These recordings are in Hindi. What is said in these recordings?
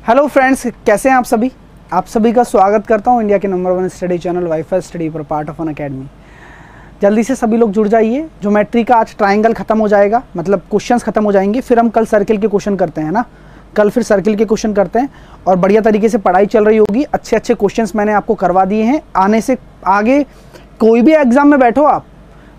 हेलो फ्रेंड्स, कैसे हैं आप सभी। आप सभी का स्वागत करता हूं इंडिया के number 1 study channel wifi study पर पार्ट ऑफ अन अकेडमी। जल्दी से सभी लोग जुड़ जाइए। ज्योमेट्री का आज ट्रायंगल खत्म हो जाएगा, मतलब क्वेश्चंस खत्म हो जाएंगे। फिर हम कल सर्किल के क्वेश्चन करते हैं ना, कल फिर सर्किल के क्वेश्चन करते हैं और बढ़िया तरीके से पढ़ाई चल रही होगी। अच्छे अच्छे क्वेश्चंस मैंने आपको करवा दिए हैं। आने से आगे कोई भी एग्जाम में बैठो आप,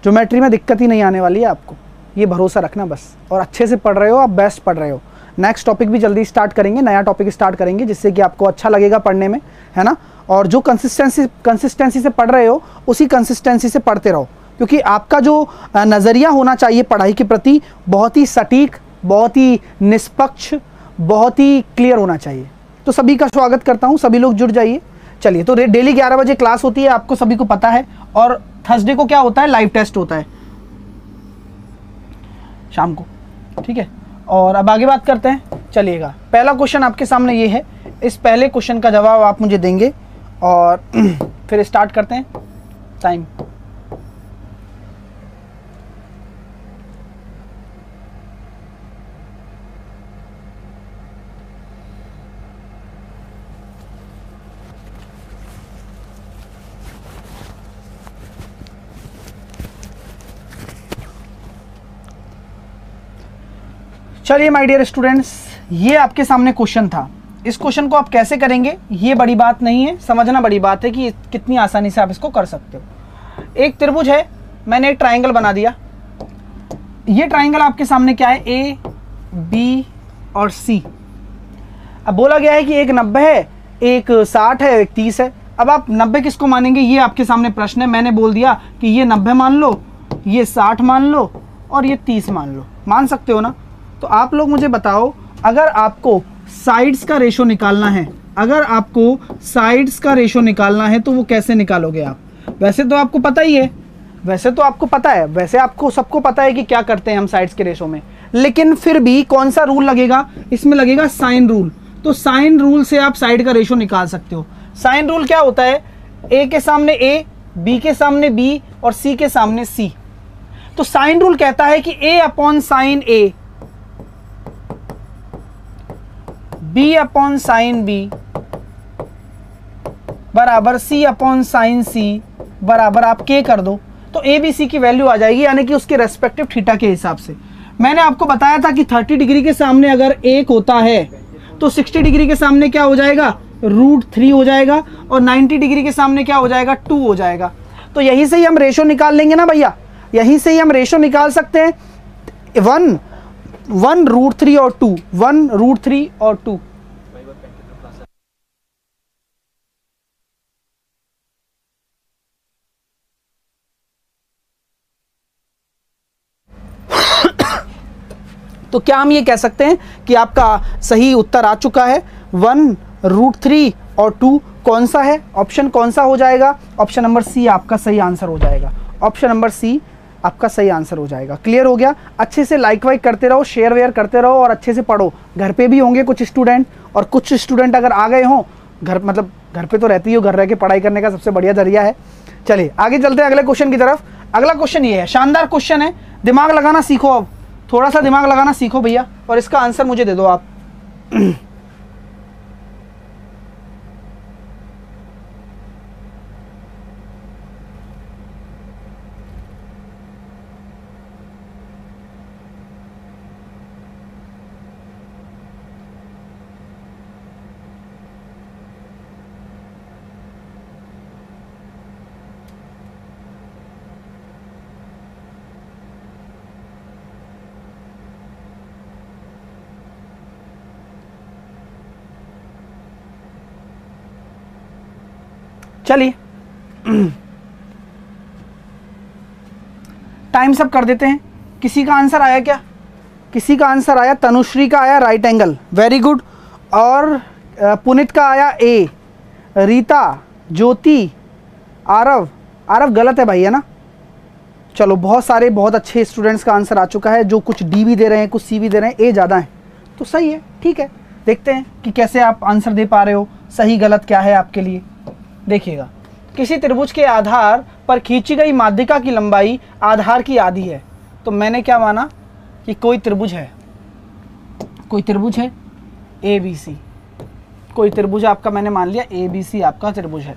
ज्योमेट्री में दिक्कत ही नहीं आने वाली है आपको, ये भरोसा रखना बस। और अच्छे से पढ़ रहे हो आप, बेस्ट पढ़ रहे हो। नेक्स्ट टॉपिक भी जल्दी स्टार्ट करेंगे, नया टॉपिक स्टार्ट करेंगे जिससे कि आपको अच्छा लगेगा पढ़ने में, है ना। और जो कंसिस्टेंसी से पढ़ रहे हो उसी कंसिस्टेंसी से पढ़ते रहो, क्योंकि आपका जो नज़रिया होना चाहिए पढ़ाई के प्रति बहुत ही सटीक, बहुत ही निष्पक्ष, बहुत ही क्लियर होना चाहिए। तो सभी का स्वागत करता हूँ, सभी लोग जुड़ जाइए। चलिए, तो डेली 11 बजे क्लास होती है, आपको सभी को पता है। और थर्सडे को क्या होता है, लाइव टेस्ट होता है शाम को, ठीक है। और अब आगे बात करते हैं। चलिएगा, पहला क्वेश्चन आपके सामने ये है। इस पहले क्वेश्चन का जवाब आप मुझे देंगे और फिर स्टार्ट करते हैं। टाइम चलिए माय डियर स्टूडेंट्स, ये आपके सामने क्वेश्चन था। इस क्वेश्चन को आप कैसे करेंगे ये बड़ी बात नहीं है, समझना बड़ी बात है कि कितनी आसानी से आप इसको कर सकते हो। एक त्रिभुज है, मैंने एक ट्रायंगल बना दिया। ये ट्रायंगल आपके सामने क्या है, ए बी और सी। अब बोला गया है कि एक 90 है, एक 60 है, एक 30 है। अब आप 90 किसको मानेंगे, ये आपके सामने प्रश्न है। मैंने बोल दिया कि ये 90 मान लो, ये 60 मान लो और ये 30 मान लो। मान सकते हो ना। तो आप लोग मुझे बताओ, अगर आपको साइड्स का रेशो निकालना है, अगर आपको साइड्स का रेशो निकालना है तो वो कैसे निकालोगे आप। वैसे तो आपको पता ही है, वैसे तो आपको पता है, वैसे आपको सबको पता है कि क्या करते हैं हम साइड्स के रेशो में। लेकिन फिर भी कौन सा रूल लगेगा, इसमें लगेगा साइन रूल। तो साइन रूल से आप साइड का रेशो निकाल सकते हो। साइन रूल क्या होता है, ए के सामने ए, बी के सामने बी और सी के सामने सी। तो साइन रूल कहता है कि ए अपॉन साइन ए, बी अपॉन साइन बी बराबर सी अपॉन साइन सी बराबर आप के कर दो, तो ए बी सी की वैल्यू आ जाएगी, यानी कि उसके रेस्पेक्टिव थीटा के हिसाब से। मैंने आपको बताया था कि 30 डिग्री के सामने अगर 1 होता है तो 60 डिग्री के सामने क्या हो जाएगा, √3 हो जाएगा, और 90 डिग्री के सामने क्या हो जाएगा, 2 हो जाएगा। तो यहीं से ही हम रेशो निकाल लेंगे ना भैया, यहीं से ही हम रेशो निकाल सकते हैं। 1 √3 और 2, 1 √3 और 2। तो क्या हम ये कह सकते हैं कि आपका सही उत्तर आ चुका है। 1 √3 और 2 कौन सा है, ऑप्शन कौन सा हो जाएगा, ऑप्शन नंबर सी आपका सही आंसर हो जाएगा। ऑप्शन नंबर सी आपका सही आंसर हो जाएगा। क्लियर हो गया। अच्छे से लाइक वाइक करते रहो, शेयर वेयर करते रहो और अच्छे से पढ़ो। घर पे भी होंगे कुछ स्टूडेंट, और कुछ स्टूडेंट अगर आ गए हों घर, मतलब घर पे तो रहती ही हो, घर रह के पढ़ाई करने का सबसे बढ़िया जरिया है। चलिए आगे चलते हैं अगले क्वेश्चन की तरफ। अगला क्वेश्चन ये है, शानदार क्वेश्चन है, दिमाग लगाना सीखो। अब थोड़ा सा दिमाग लगाना सीखो भैया, और इसका आंसर मुझे दे दो आप। चलिए टाइम सब कर देते हैं। किसी का आंसर आया क्या, किसी का आंसर आया, तनुश्री का आया राइट एंगल, वेरी गुड। और पुनित का आया ए, रीता, ज्योति, आरव, आरव गलत है भाई, है ना। चलो बहुत सारे बहुत अच्छे स्टूडेंट्स का आंसर आ चुका है, जो कुछ डी भी दे रहे हैं, कुछ सी भी दे रहे हैं, ए ज़्यादा है तो सही है, ठीक है। देखते हैं कि कैसे आप आंसर दे पा रहे हो, सही गलत क्या है आपके लिए। देखिएगा, किसी त्रिभुज के आधार पर खींची गई माध्यिका की लंबाई आधार की आधी है। तो मैंने क्या माना कि कोई त्रिभुज है, कोई त्रिभुज है ABC, कोई त्रिभुज आपका, मैंने मान लिया ABC आपका त्रिभुज है।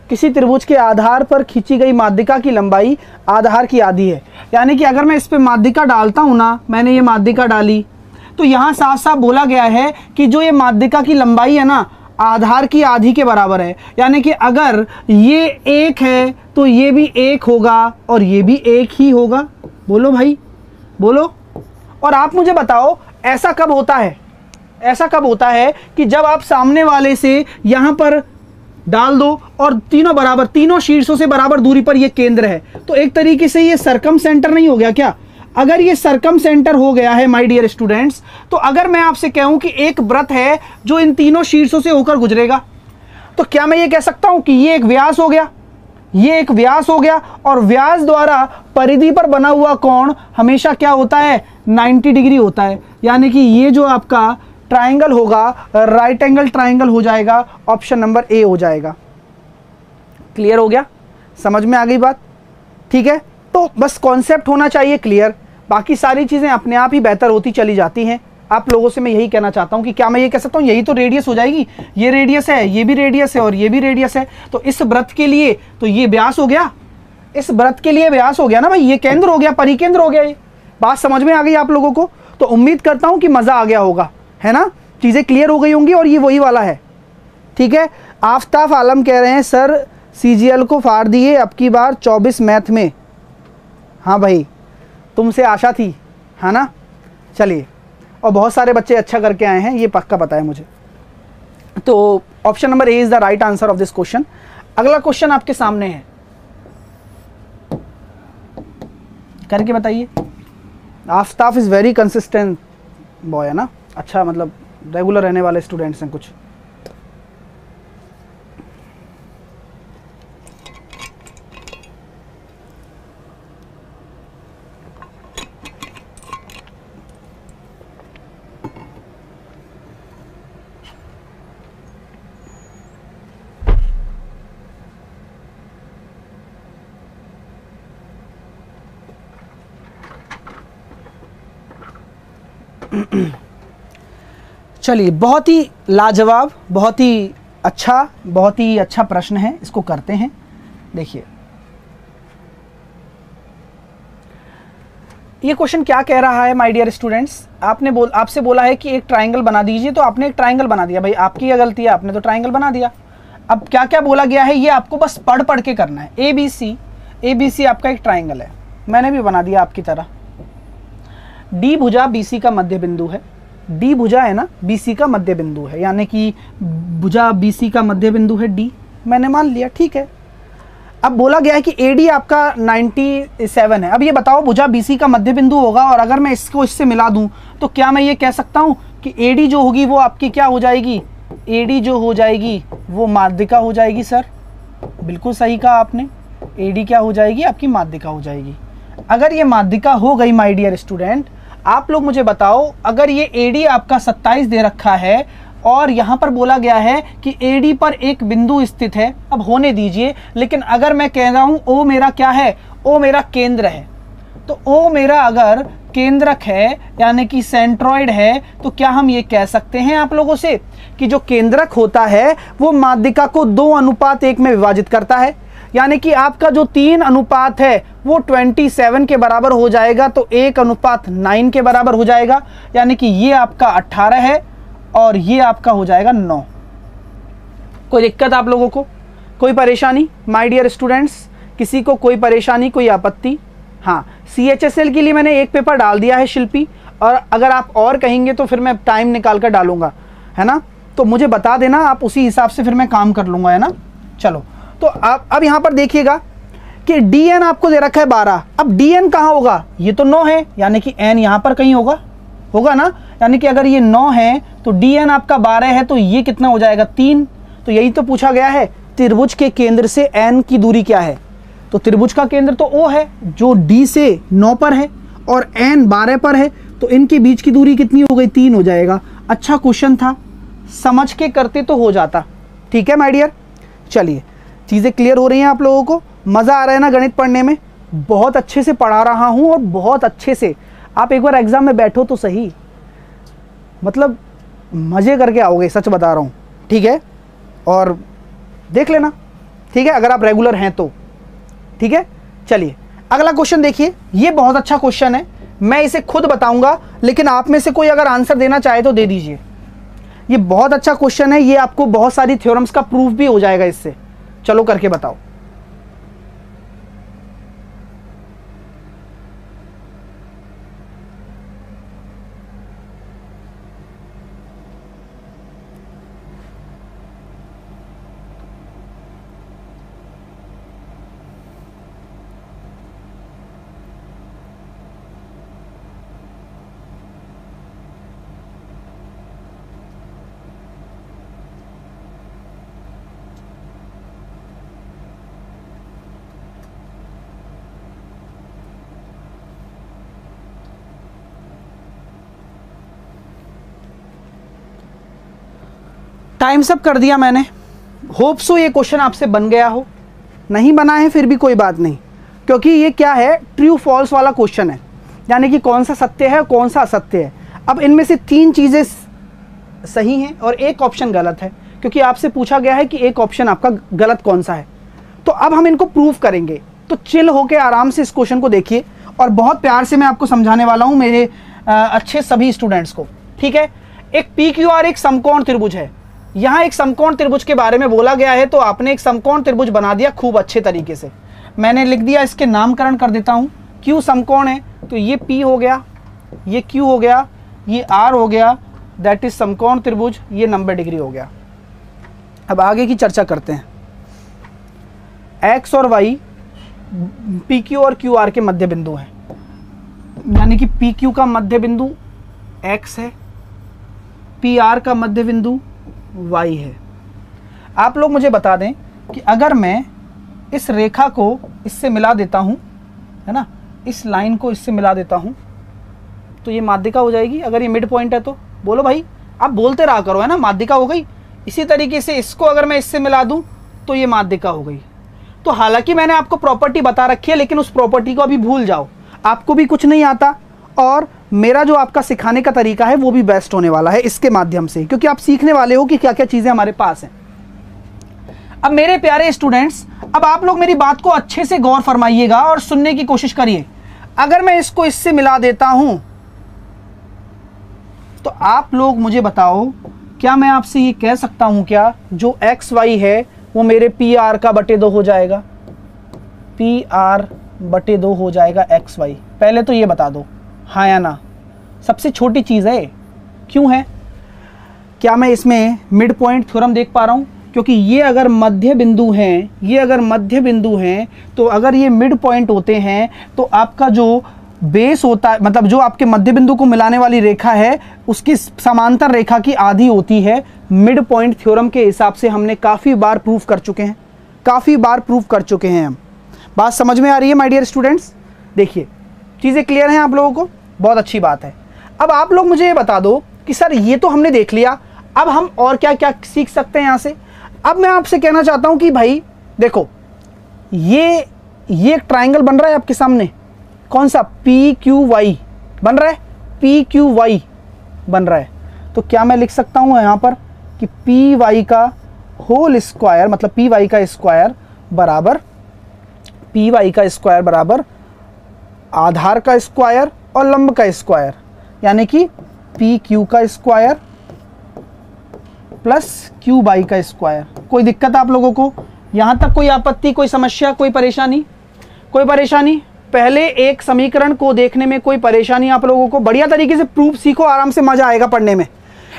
किसी त्रिभुज के आधार पर खींची गई माध्यिका की लंबाई आधार की आधी है। यानी कि अगर मैं इस पे माध्यिका डालता हूं ना, मैंने ये माध्यिका डाली, तो यहां साफ साफ बोला गया है कि जो ये माध्यिका की लंबाई है ना, आधार की आधी के बराबर है। यानी कि अगर ये 1 है तो ये भी 1 होगा और ये भी 1 ही होगा। बोलो भाई बोलो। और आप मुझे बताओ ऐसा कब होता है, ऐसा कब होता है कि जब आप सामने वाले से यहां पर डाल दो और तीनों बराबर, तीनों शीर्षों से बराबर दूरी पर ये केंद्र है, तो एक तरीके से ये सरकम सेंटर नहीं हो गया क्या? अगर ये सरकम सेंटर हो गया है माय डियर स्टूडेंट्स, तो अगर मैं आपसे कहूं कि एक वृत्त है जो इन तीनों शीर्षों से होकर गुजरेगा, तो क्या मैं ये कह सकता हूं कि ये एक व्यास हो गया, ये एक व्यास हो गया। और व्यास द्वारा परिधि पर बना हुआ कोण हमेशा क्या होता है? 90 डिग्री होता है। यानी कि ये जो आपका ट्राइंगल होगा, राइट एंगल ट्राइंगल हो जाएगा, ऑप्शन नंबर ए हो जाएगा। क्लियर हो गया? समझ में आ गई बात? ठीक है, तो बस कॉन्सेप्ट होना चाहिए क्लियर, बाकी सारी चीजें अपने आप ही बेहतर होती चली जाती हैं। आप लोगों से मैं यही कहना चाहता हूं कि क्या मैं ये कह सकता हूं यही तो रेडियस हो जाएगी, ये रेडियस है, ये भी रेडियस है और ये भी रेडियस है, तो इस वृत्त के लिए तो ये व्यास हो गया, इस वृत्त के लिए व्यास हो गया ना भाई, ये केंद्र हो गया, परिकेंद्र हो गया। ये बात समझ में आ गई आप लोगों को? तो उम्मीद करता हूं कि मजा आ गया होगा, है ना, चीजें क्लियर हो गई होंगी। और ये वही वाला है, ठीक है। आफ्ताब आलम कह रहे हैं सर CGL को फाड़ दिए अब की बार 24 मैथ में। हाँ भाई, तुमसे आशा थी, है ना। चलिए, और बहुत सारे बच्चे अच्छा करके आए हैं, ये पक्का पता है मुझे। तो option number A is the right answer of this question. अगला क्वेश्चन आपके सामने है, करके बताइए। Aftab is very consistent boy, है ना, अच्छा मतलब रेगुलर रहने वाले स्टूडेंट्स हैं कुछ। चलिए, बहुत ही लाजवाब, बहुत ही अच्छा प्रश्न है, इसको करते हैं। देखिए ये क्वेश्चन क्या कह रहा है माय डियर स्टूडेंट्स। आपसे बोला है कि एक ट्राइंगल बना दीजिए, तो आपने एक ट्राइंगल बना दिया। भाई आपकी क्या गलती है, आपने तो ट्राइंगल बना दिया। अब क्या क्या बोला गया है ये आपको बस पढ़ के करना है। ABC आपका एक ट्राइंगल है, मैंने भी बना दिया आपकी तरह। डी भुजा BC का मध्य बिंदु है, डी भुजा है ना BC का मध्य बिंदु है, यानी कि भुजा BC का मध्य बिंदु है डी, मैंने मान लिया, ठीक है। अब बोला गया है कि AD आपका 97 है। अब ये बताओ भुजा BC का मध्य बिंदु होगा, और अगर मैं इसको इससे मिला दूं तो क्या मैं ये कह सकता हूं कि AD जो होगी वो आपकी क्या हो जाएगी? AD जो हो जाएगी वो माध्यिका हो जाएगी। सर बिल्कुल सही कहा आपने, AD क्या हो जाएगी? आपकी माध्यिका हो जाएगी। अगर ये माध्यिका हो गई माय डियर स्टूडेंट, आप लोग मुझे बताओ, अगर ये AD आपका 27 दे रखा है और यहाँ पर बोला गया है कि AD पर एक बिंदु स्थित है, अब होने दीजिए, लेकिन अगर मैं कह रहा हूँ O मेरा क्या है? O मेरा केंद्र है, तो O मेरा अगर केंद्रक है यानी कि सेंट्रॉइड है, तो क्या हम ये कह सकते हैं आप लोगों से कि जो केंद्रक होता है वो माध्यिका को 2:1 में विभाजित करता है। यानी कि आपका जो 3 अनुपात है वो 27 के बराबर हो जाएगा, तो 1:9 के बराबर हो जाएगा। यानी कि ये आपका 18 है और ये आपका हो जाएगा 9। कोई दिक्कत आप लोगों को, कोई परेशानी माय डियर स्टूडेंट्स? किसी को कोई परेशानी, कोई आपत्ति? हाँ, CHSL के लिए मैंने एक पेपर डाल दिया है शिल्पी, और अगर आप और कहेंगे तो फिर मैं टाइम निकाल कर डालूंगा, है ना। तो मुझे बता देना, आप उसी हिसाब से फिर मैं काम कर लूँगा, है ना। चलो, तो आप अब यहाँ पर देखिएगा कि DN आपको दे रखा है 12। अब DN कहाँ होगा? ये तो 9 है, यानी कि N यहाँ पर कहीं होगा ना। यानी कि अगर ये 9 है तो DN आपका 12 है, तो ये कितना हो जाएगा? 3। तो यही तो पूछा गया है, त्रिभुज के केंद्र से N की दूरी क्या है? तो त्रिभुज का केंद्र तो O है जो D से 9 पर है और N 12 पर है, तो इनके बीच की दूरी कितनी हो गई? 3 हो जाएगा। अच्छा क्वेश्चन था, समझ के करते तो हो जाता। ठीक है माय डियर, चलिए चीज़ें क्लियर हो रही हैं आप लोगों को? मज़ा आ रहा है ना गणित पढ़ने में? बहुत अच्छे से पढ़ा रहा हूँ और बहुत अच्छे से। आप एक बार एग्ज़ाम में बैठो तो सही, मतलब मज़े करके आओगे, सच बता रहा हूँ। ठीक है, और देख लेना, ठीक है, अगर आप रेगुलर हैं तो। ठीक है, चलिए अगला क्वेश्चन देखिए, ये बहुत अच्छा क्वेश्चन है, मैं इसे खुद बताऊंगा, लेकिन आप में से कोई अगर आंसर देना चाहे तो दे दीजिए। ये बहुत अच्छा क्वेश्चन है, ये आपको बहुत सारी थ्योरम्स का प्रूफ भी हो जाएगा इससे। चलो करके बताओ। टाइम सब कर दिया मैंने, होप सो ये क्वेश्चन आपसे बन गया हो, नहीं बना है फिर भी कोई बात नहीं, क्योंकि ये क्या है, ट्रू फॉल्स वाला क्वेश्चन है, यानी कि कौन सा सत्य है कौन सा असत्य है। अब इनमें से 3 चीज़ें सही हैं और एक ऑप्शन गलत है, क्योंकि आपसे पूछा गया है कि एक ऑप्शन आपका गलत कौन सा है। तो अब हम इनको प्रूव करेंगे, तो चिल होकर आराम से इस क्वेश्चन को देखिए, और बहुत प्यार से मैं आपको समझाने वाला हूँ मेरे अच्छे सभी स्टूडेंट्स को। ठीक है, एक PQR एक समकोण त्रिभुज है, यहाँ एक समकोण त्रिभुज के बारे में बोला गया है, तो आपने एक समकोण त्रिभुज बना दिया खूब अच्छे तरीके से। मैंने लिख दिया, इसके नामकरण कर देता हूँ। Q समकोण है तो ये P हो गया, ये Q हो गया, ये R हो गया, दैट इज समकोण त्रिभुज, ये 90 डिग्री हो गया। अब आगे की चर्चा करते हैं। X और Y PQ और QR के मध्य बिंदु हैं, यानी कि PQ का मध्य बिंदु X है, PR का मध्य बिंदु Y है। आप लोग मुझे बता दें कि अगर मैं इस रेखा को इससे मिला देता हूं, है ना, इस लाइन को इससे मिला देता हूं, तो ये माध्यिका हो जाएगी। अगर ये मिड पॉइंट है तो बोलो भाई, आप बोलते रहा करो, है ना, माध्यिका हो गई। इसी तरीके से इसको अगर मैं इससे मिला दूं तो ये माध्यिका हो गई। तो हालांकि मैंने आपको प्रॉपर्टी बता रखी है, लेकिन उस प्रॉपर्टी को अभी भूल जाओ, आपको भी कुछ नहीं आता, और मेरा जो आपका सिखाने का तरीका है वो भी बेस्ट होने वाला है इसके माध्यम से, क्योंकि आप सीखने वाले हो कि क्या क्या चीज़ें हमारे पास हैं। अब मेरे प्यारे स्टूडेंट्स, अब आप लोग मेरी बात को अच्छे से गौर फरमाइएगा और सुनने की कोशिश करिए। अगर मैं इसको इससे मिला देता हूं तो आप लोग मुझे बताओ, क्या मैं आपसे ये कह सकता हूं क्या जो XY है वो मेरे PR का बटे 2 हो जाएगा? PR बटे 2 हो जाएगा XY। पहले तो ये बता दो हाँ या ना, सबसे छोटी चीज़ है। क्यों है? क्या मैं इसमें मिड पॉइंट थ्योरम देख पा रहा हूँ? क्योंकि ये अगर मध्य बिंदु हैं, ये अगर मध्य बिंदु हैं, तो अगर ये मिड पॉइंट होते हैं तो आपका जो बेस होता है, मतलब जो आपके मध्य बिंदु को मिलाने वाली रेखा है, उसकी समांतर रेखा की आधी होती है। मिड पॉइंट थ्योरम के हिसाब से हमने काफ़ी बार प्रूफ कर चुके हैं, काफ़ी बार प्रूफ कर चुके हैं हम। बात समझ में आ रही है माय डियर स्टूडेंट्स? देखिए चीज़ें क्लियर हैं आप लोगों को, बहुत अच्छी बात है। अब आप लोग मुझे ये बता दो कि सर ये तो हमने देख लिया, अब हम और क्या क्या सीख सकते हैं यहाँ से। अब मैं आपसे कहना चाहता हूँ कि भाई देखो, ये एक ट्राइंगल बन रहा है आपके सामने, कौन सा? PQY बन रहा है, PQY बन रहा है। तो क्या मैं लिख सकता हूँ यहाँ पर कि PY का होल स्क्वायर, मतलब PY का स्क्वायर बराबर, PY का स्क्वायर बराबर आधार का स्क्वायर और लंब का स्क्वायर, यानी कि PQ का स्क्वायर प्लस QY का स्क्वायर। कोई दिक्कत आप लोगों को? यहाँ तक कोई आपत्ति, कोई समस्या, कोई परेशानी? कोई परेशानी? पहले एक समीकरण को देखने में कोई परेशानी आप लोगों को? बढ़िया तरीके से प्रूफ सीखो, आराम से मजा आएगा पढ़ने में।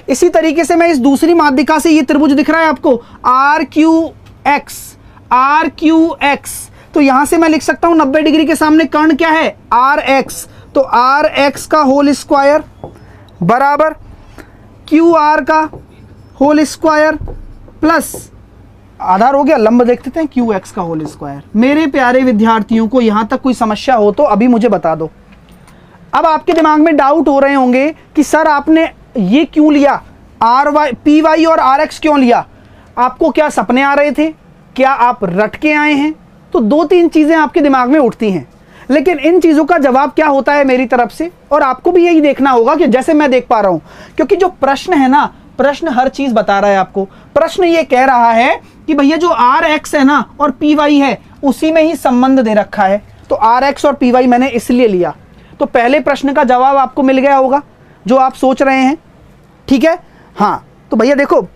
इसी तरीके से मैं इस दूसरी माध्यिका से, ये त्रिभुज दिख रहा है आपको RQX, RQX, तो यहां से मैं लिख सकता हूं 90 डिग्री के सामने कर्ण क्या है? RX। तो RX का होल स्क्वायर बराबर QR का होल स्क्वायर प्लस आधार हो गया, लंब देख लेते हैं, QX का होल स्क्वायर। मेरे प्यारे विद्यार्थियों को यहां तक कोई समस्या हो तो अभी मुझे बता दो। अब आपके दिमाग में डाउट हो रहे होंगे कि सर आपने ये क्यों लिया, PY और RX क्यों लिया? आपको क्या सपने आ रहे थे? क्या आप रट के आए हैं? तो 2-3 चीजें आपके दिमाग में उठती हैं, लेकिन इन चीजों का जवाब क्या होता है मेरी तरफ से, और आपको भी यही देखना होगा कि जैसे मैं देख पा रहा हूं, क्योंकि जो प्रश्न है ना प्रश्न हर चीज बता रहा है आपको। प्रश्न ये कह रहा है कि भैया जो आर एक्स है ना और पी वाई है उसी में ही संबंध दे रखा है, तो आर एक्स और पी वाई मैंने इसलिए लिया। तो पहले प्रश्न का जवाब आपको मिल गया होगा जो आप सोच रहे हैं, ठीक है। हाँ, तो भैया देखो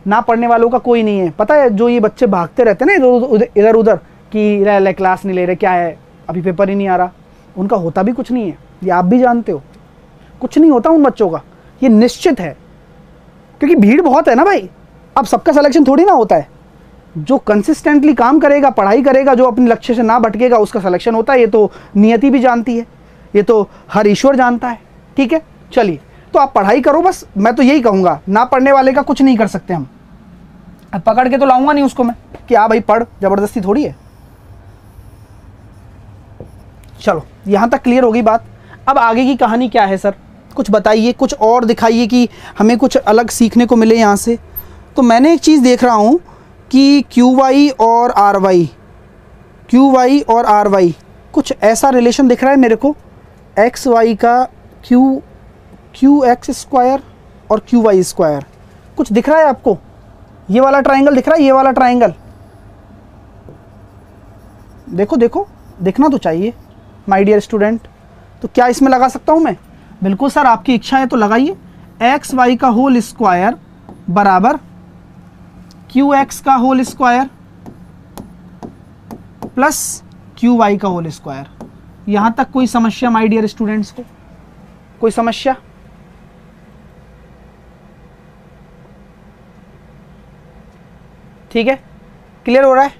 ना पढ़ने वालों का कोई नहीं है, पता है जो ये बच्चे भागते रहते हैं ना इधर उधर कि क्लास नहीं ले रहे, क्या है अभी पेपर ही नहीं आ रहा, उनका होता भी कुछ नहीं है, ये आप भी जानते हो, कुछ नहीं होता उन बच्चों का, ये निश्चित है। क्योंकि भीड़ बहुत है ना भाई, अब सबका सिलेक्शन थोड़ी ना होता है। जो कंसिस्टेंटली काम करेगा, पढ़ाई करेगा, जो अपने लक्ष्य से ना भटकेगा उसका सिलेक्शन होता है। ये तो नियति भी जानती है, ये तो हर ईश्वर जानता है, ठीक है। चलिए, तो आप पढ़ाई करो बस, मैं तो यही कहूँगा, ना पढ़ने वाले का कुछ नहीं कर सकते हम। अब पकड़ के तो लाऊंगा नहीं उसको मैं कि हाँ भाई पढ़, ज़बरदस्ती थोड़ी है। चलो, यहाँ तक क्लियर होगी बात। अब आगे की कहानी क्या है सर, कुछ बताइए, कुछ और दिखाइए कि हमें कुछ अलग सीखने को मिले यहाँ से। तो मैंने एक चीज़ देख रहा हूँ कि क्यू वाई और आर वाई कुछ ऐसा रिलेशन दिख रहा है मेरे को, एक्स वाई का क्यू एक्स स्क्वायर और क्यू वाई स्क्वायर, कुछ दिख रहा है आपको? ये वाला ट्राइंगल दिख रहा है, ये वाला ट्राइंगल देखो देखो, दिखना तो चाहिए माय डियर स्टूडेंट। तो क्या इसमें लगा सकता हूँ मैं? बिल्कुल सर, आपकी इच्छा है तो लगाइए। एक्स वाई का होल स्क्वायर बराबर क्यू एक्स का whole square plus Q Y का होल स्क्वायर। यहां तक कोई समस्या माय डियर स्टूडेंट्स को? कोई समस्या? ठीक है, क्लियर हो रहा है।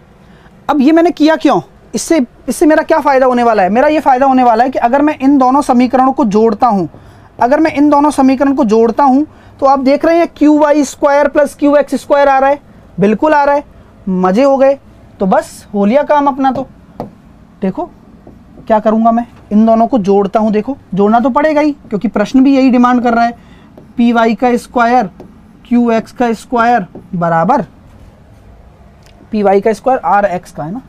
अब ये मैंने किया क्यों? इससे मेरा क्या फ़ायदा होने वाला है? मेरा ये फ़ायदा होने वाला है कि अगर मैं इन दोनों समीकरणों को जोड़ता हूं, तो आप देख रहे हैं Q Y square plus Q X square आ रहा है, बिल्कुल आ रहा है, मज़े हो गए। तो बस हो लिया काम अपना। तो देखो क्या करूँगा मैं, इन दोनों को जोड़ता हूँ। देखो जोड़ना तो पड़ेगा ही, क्योंकि प्रश्न भी यही डिमांड कर रहा है। पी वाई का स्क्वायर क्यू एक्स का स्क्वायर बराबर पी वाई का स्क्वायर आर एक्स का है ना,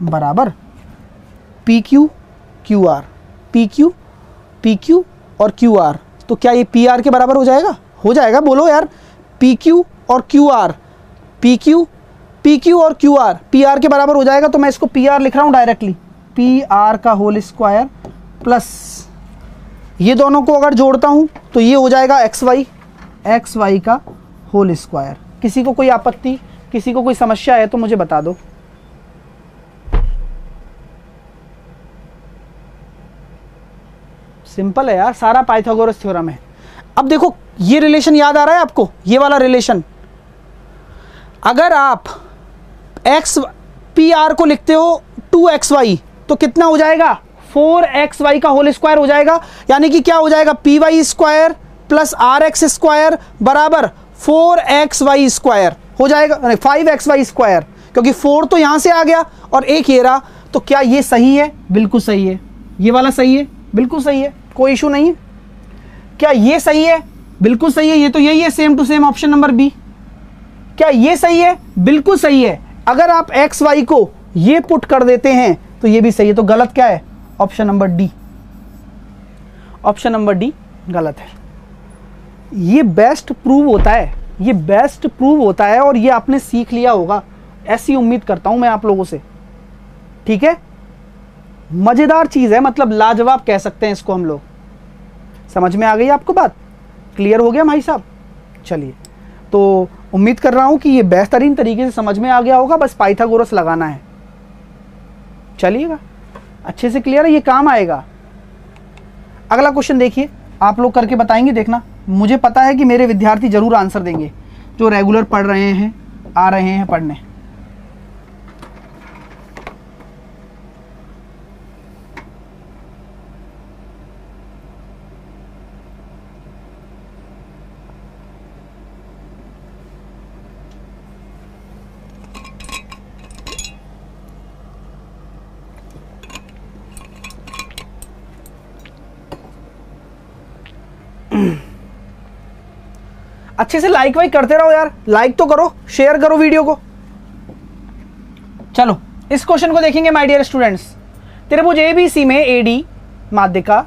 बराबर P Q Q R, P Q और क्यू आर। तो क्या ये पी आर के बराबर हो जाएगा? हो जाएगा, बोलो यार। पी क्यू और क्यू आर, पी क्यू और क्यू आर पी आर के बराबर हो जाएगा। तो मैं इसको पी आर लिख रहा हूँ डायरेक्टली, पी आर का होल स्क्वायर प्लस ये दोनों को अगर जोड़ता हूँ तो ये हो जाएगा एक्स वाई का होल स्क्वायर। किसी को कोई आपत्ति, किसी को कोई समस्या है तो मुझे बता दो। सिंपल है यार, सारा पाइथागोरस थ्योरम है। अब देखो ये रिलेशन याद आ रहा है आपको, ये वाला रिलेशन। अगर आप पी आर को लिखते हो 2xy तो कितना हो जाएगा? 4xy का होल स्क्वायर हो जाएगा। यानी कि क्या हो जाएगा? P Y square plus R X square बराबर 4xy स्क्वायर हो जाएगा, 5xy स्क्वायर, क्योंकि 4 तो यहां से आ गया और एक ये रहा। तो क्या ये सही है? बिल्कुल सही है। ये वाला सही है? बिल्कुल सही है, कोई इशू नहीं है। क्या ये सही है? बिल्कुल सही है। ये तो यही है, same to same option number B. क्या ये सही है? बिल्कुल सही है। अगर आप एक्स वाई को ये पुट कर देते हैं तो ये भी सही है। तो गलत क्या है? Option number D. Option number D गलत है। ये बेस्ट प्रूव होता है, ये बेस्ट प्रूव होता है और ये आपने सीख लिया होगा, ऐसी उम्मीद करता हूं मैं आप लोगों से। ठीक है, मजेदार चीज है, मतलब लाजवाब कह सकते हैं इसको हम लोग। समझ में आ गई आपको बात? क्लियर हो गया भाई साहब? चलिए, तो उम्मीद कर रहा हूं कि ये बेहतरीन तरीके से समझ में आ गया होगा। बस पाइथागोरस लगाना है। चलिएगा, अच्छे से क्लियर है, ये काम आएगा। अगला क्वेश्चन देखिए, आप लोग करके बताएंगे, देखना। मुझे पता है कि मेरे विद्यार्थी जरूर आंसर देंगे जो रेगुलर पढ़ रहे हैं, आ रहे हैं पढ़ने। अच्छे से लाइक वाइक करते रहो यार, लाइक तो करो, शेयर करो वीडियो को। चलो इस क्वेश्चन को देखेंगे माय डियर स्टूडेंट्स। त्रिभुज एबीसी में एडी माध्यिका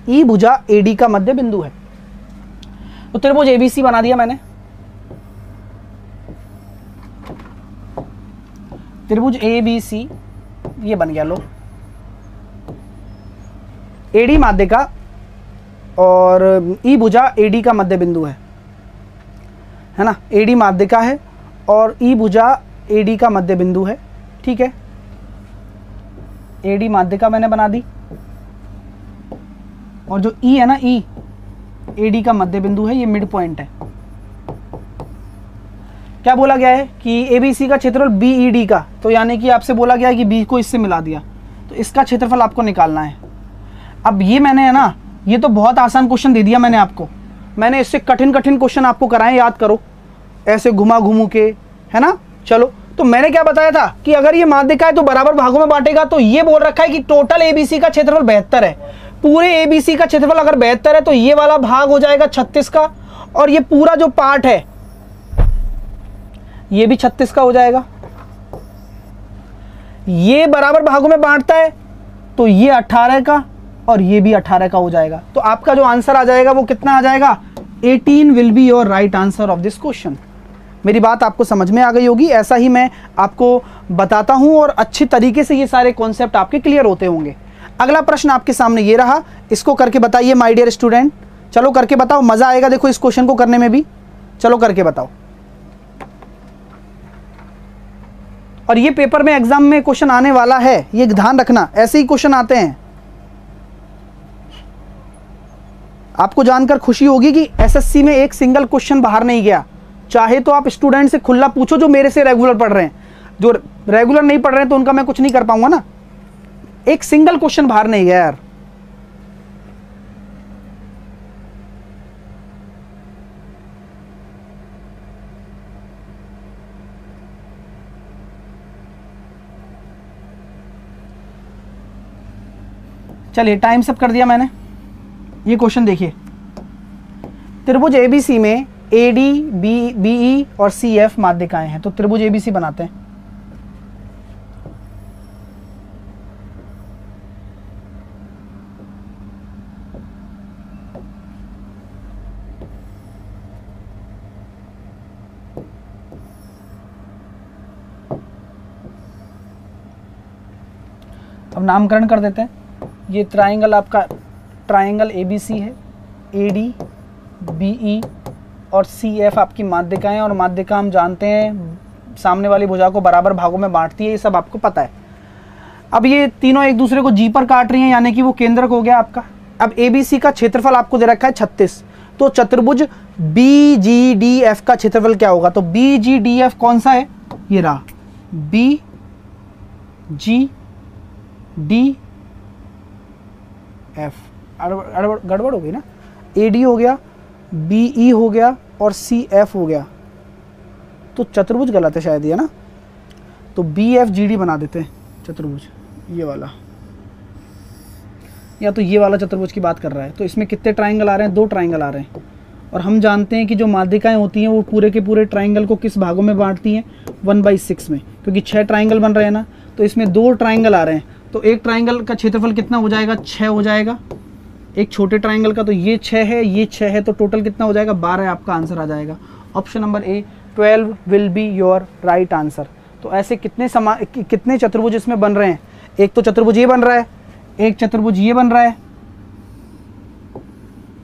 ई भुजा AD का मध्य बिंदु है। तो त्रिभुज ABC बना दिया मैंने। त्रिभुज ABC ये बन गया, लो। AD माध्यिका और ई भुजा AD का मध्य बिंदु है ना। AD माध्यिका है और ई भुजा AD का मध्य बिंदु है, ठीक है। AD माध्यिका मैंने बना दी और जो E है ना, E AD का मध्य बिंदु है, ये मिड पॉइंट है। क्या बोला गया है कि ABC का क्षेत्रफल BED का, तो यानी कि आपसे बोला गया है कि B को इससे मिला दिया, तो इसका क्षेत्रफल आपको निकालना है। अब ये मैंने है ना, ये तो बहुत आसान क्वेश्चन दे दिया मैंने आपको। मैंने इससे कठिन कठिन क्वेश्चन आपको कराए, याद करो, ऐसे घुमा घुमू के, है ना। चलो, तो मैंने क्या बताया था कि अगर ये माध्यिका है तो बराबर भागों में बांटेगा। तो ये बोल रखा है कि टोटल ABC का क्षेत्रफल 72 है। पूरे ABC का क्षेत्रफल अगर 72 है तो ये वाला भाग हो जाएगा 36 का, और ये पूरा जो पार्ट है ये भी 36 का हो जाएगा। ये बराबर भागों में बांटता है तो ये 18 का और ये भी 18 का हो जाएगा। तो आपका जो आंसर आ जाएगा वो कितना आ जाएगा? 18 will be your right answer of this question. मेरी बात आपको समझ में आ गई होगी। ऐसा ही मैं आपको बताता हूं और अच्छी तरीके से ये सारे कॉन्सेप्ट आपके क्लियर होते होंगे। अगला प्रश्न आपके सामने ये रहा, इसको करके बताइए माय डियर स्टूडेंट। चलो करके बताओ, मजा आएगा देखो इस क्वेश्चन को करने में भी। चलो करके बताओ। और ये पेपर में एग्जाम में क्वेश्चन आने वाला है, ये ध्यान रखना, ऐसे ही क्वेश्चन आते हैं। आपको जानकर खुशी होगी कि एसएससी में एक सिंगल क्वेश्चन बाहर नहीं गया। चाहे तो आप स्टूडेंट से खुला पूछो जो मेरे से रेगुलर पढ़ रहे हैं, जो रेगुलर नहीं पढ़ रहे हैं तो उनका मैं कुछ नहीं कर पाऊंगा ना। एक सिंगल क्वेश्चन बाहर नहीं गया यार। चलिए टाइम सब कर दिया मैंने। ये क्वेश्चन देखिए, त्रिभुज ABC में AD, BE और CF माध्यिकाएं हैं। तो त्रिभुज ABC बनाते हैं। अब नामकरण कर देते हैं। ये ट्राइंगल आपका ट्राइंगल ABC है। AD, BE और CF आपकी माध्यिकाएं, और माध्यिका हम जानते हैं सामने वाली भुजा को बराबर भागों में बांटती है, ये सब आपको पता है। अब ये तीनों एक दूसरे को G पर काट रही हैं, यानी कि वो केंद्रक हो गया आपका। अब ABC का क्षेत्रफल आपको दे रखा है 36, तो चतुर्भुज BGDF का क्षेत्रफल क्या होगा? तो BGDF कौन सा है? ये रहा BGDF। गड़बड़ हो गई ना। AD हो गया, BE हो गया और CF हो गया, तो चतुर्भुज गलत है शायद ये ना। तो BFGD बना देते हैं चतुर्भुज, ये वाला, या तो ये वाला चतुर्भुज की बात कर रहा है। तो इसमें कितने ट्राइंगल आ रहे हैं? 2 ट्राइंगल आ रहे हैं। और हम जानते हैं कि जो माध्यिकाएं होती हैं वो पूरे के पूरे ट्राइंगल को किस भागों में बांटती हैं? 1/6 में, क्योंकि 6 ट्राइंगल बन रहे हैं ना। तो इसमें 2 ट्राइंगल आ रहे हैं, तो एक ट्राइंगल का क्षेत्रफल कितना हो जाएगा? 6 हो जाएगा। एक छोटे ट्राइंगल का, तो ये 6 है, ये 6 है, तो टोटल कितना हो जाएगा? 12 आपका आंसर आ जाएगा। Option number A 12 will be your right answer. तो ऐसे कितने चतुर्भुज इसमें बन रहे हैं? एक तो चतुर्भुज ये बन रहा है, एक चतुर्भुज ये बन रहा है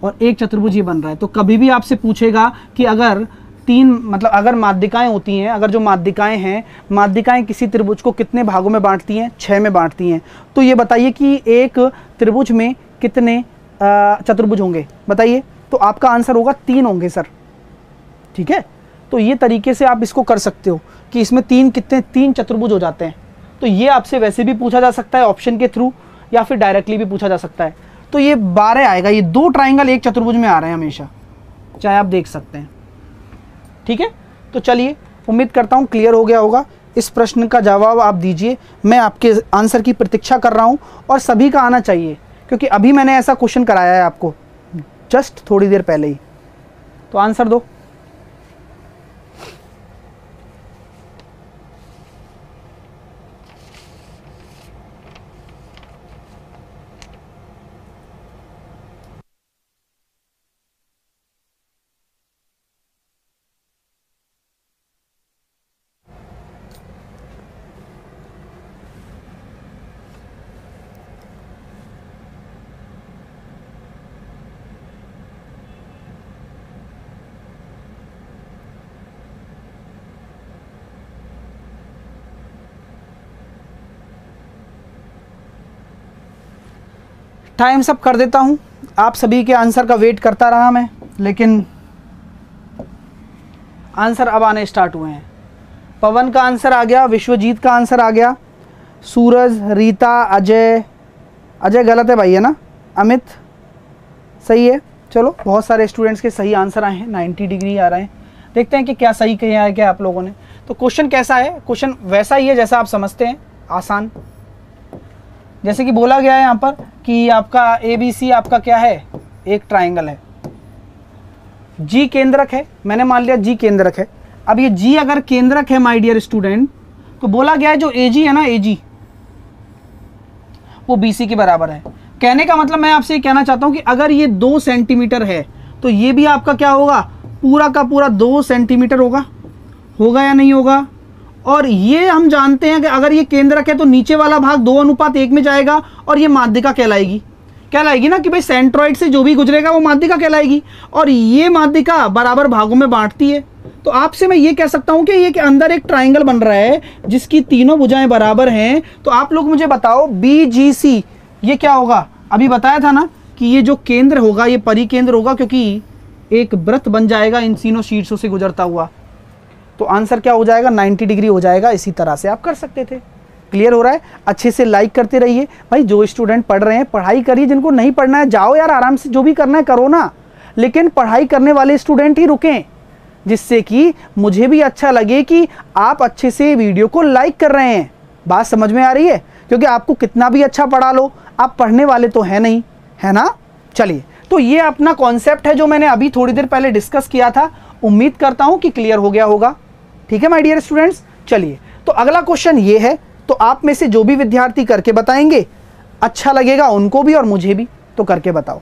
और एक चतुर्भुज ये बन रहा है। तो कभी भी आपसे पूछेगा कि अगर अगर माध्यिकाएं होती हैं, अगर जो माध्यिकाएं हैं, माध्यिकाएं किसी त्रिभुज को कितने भागों में बांटती हैं? 6 में बांटती हैं। तो ये बताइए कि एक त्रिभुज में कितने चतुर्भुज होंगे? बताइए। तो आपका आंसर होगा 3 होंगे सर, ठीक है। तो ये तरीके से आप इसको कर सकते हो कि इसमें 3 चतुर्भुज हो जाते हैं। तो ये आपसे वैसे भी पूछा जा सकता है ऑप्शन के थ्रू, या फिर डायरेक्टली भी पूछा जा सकता है। तो ये 12 आएगा। ये 2 ट्राइंगल एक चतुर्भुज में आ रहे हैं हमेशा, चाहे आप देख सकते हैं, ठीक है। तो चलिए, उम्मीद करता हूँ क्लियर हो गया होगा। इस प्रश्न का जवाब आप दीजिए, मैं आपके आंसर की प्रतीक्षा कर रहा हूँ, और सभी का आना चाहिए, क्योंकि अभी मैंने ऐसा क्वेश्चन कराया है आपको जस्ट थोड़ी देर पहले ही। तो आंसर दो। टाइम सब कर देता हूँ, आप सभी के आंसर का वेट करता रहा मैं, लेकिन आंसर अब आने स्टार्ट हुए हैं। पवन का आंसर आ गया, विश्वजीत का आंसर आ गया, सूरज, रीता, अजय, अजय गलत है भाई है ना, अमित सही है। चलो बहुत सारे स्टूडेंट्स के सही आंसर आए हैं, 90 डिग्री आ रहे हैं। देखते हैं कि क्या सही किया है क्या आप लोगों ने। तो क्वेश्चन कैसा है? क्वेश्चन वैसा ही है जैसा आप समझते हैं, आसान। जैसे कि बोला गया है यहाँ पर कि आपका ABC आपका क्या है, एक ट्राइंगल है, G केंद्रक है, मैंने मान लिया G केंद्रक है। अब ये G अगर केंद्रक है माय डियर स्टूडेंट, तो बोला गया है जो AG है ना, AG वो BC के बराबर है। कहने का मतलब मैं आपसे ये कहना चाहता हूं कि अगर ये 2 सेंटीमीटर है तो ये भी आपका क्या होगा, पूरा का पूरा 2 सेंटीमीटर होगा या नहीं होगा। और ये हम जानते हैं कि अगर ये केंद्रक है तो नीचे वाला भाग 2:1 में जाएगा और ये माध्यिका कहलाएगी ना, कि भाई सेंट्रॉइड से जो भी गुजरेगा वो माध्यिका कहलाएगी। और ये माध्यिका बराबर भागों में बांटती है। तो आपसे मैं ये कह सकता हूं कि ये के अंदर एक ट्राइंगल बन रहा है जिसकी तीनों भुजाएं बराबर हैं। तो आप लोग मुझे बताओ BGC ये क्या होगा। अभी बताया था ना कि ये जो केंद्र होगा ये परिकेंद्र होगा, क्योंकि एक वृत्त बन जाएगा इन तीनों शीर्षों से गुजरता हुआ। तो आंसर क्या हो जाएगा, 90 डिग्री हो जाएगा। इसी तरह से आप कर सकते थे। क्लियर हो रहा है? अच्छे से लाइक करते रहिए भाई। जो स्टूडेंट पढ़ रहे हैं पढ़ाई करिए, जिनको नहीं पढ़ना है जाओ यार आराम से, जो भी करना है करो ना, लेकिन पढ़ाई करने वाले स्टूडेंट ही रुकें, जिससे कि मुझे भी अच्छा लगे कि आप अच्छे से वीडियो को लाइक कर रहे हैं। बात समझ में आ रही है? क्योंकि आपको कितना भी अच्छा पढ़ा लो, आप पढ़ने वाले तो है नहीं, है ना। चलिए, तो ये अपना कॉन्सेप्ट है जो मैंने अभी थोड़ी देर पहले डिस्कस किया था। उम्मीद करता हूं कि क्लियर हो गया होगा। ठीक है माय डियर स्टूडेंट्स। चलिए, तो अगला क्वेश्चन ये है, तो आप में से जो भी विद्यार्थी करके बताएंगे अच्छा लगेगा उनको भी और मुझे भी, तो करके बताओ।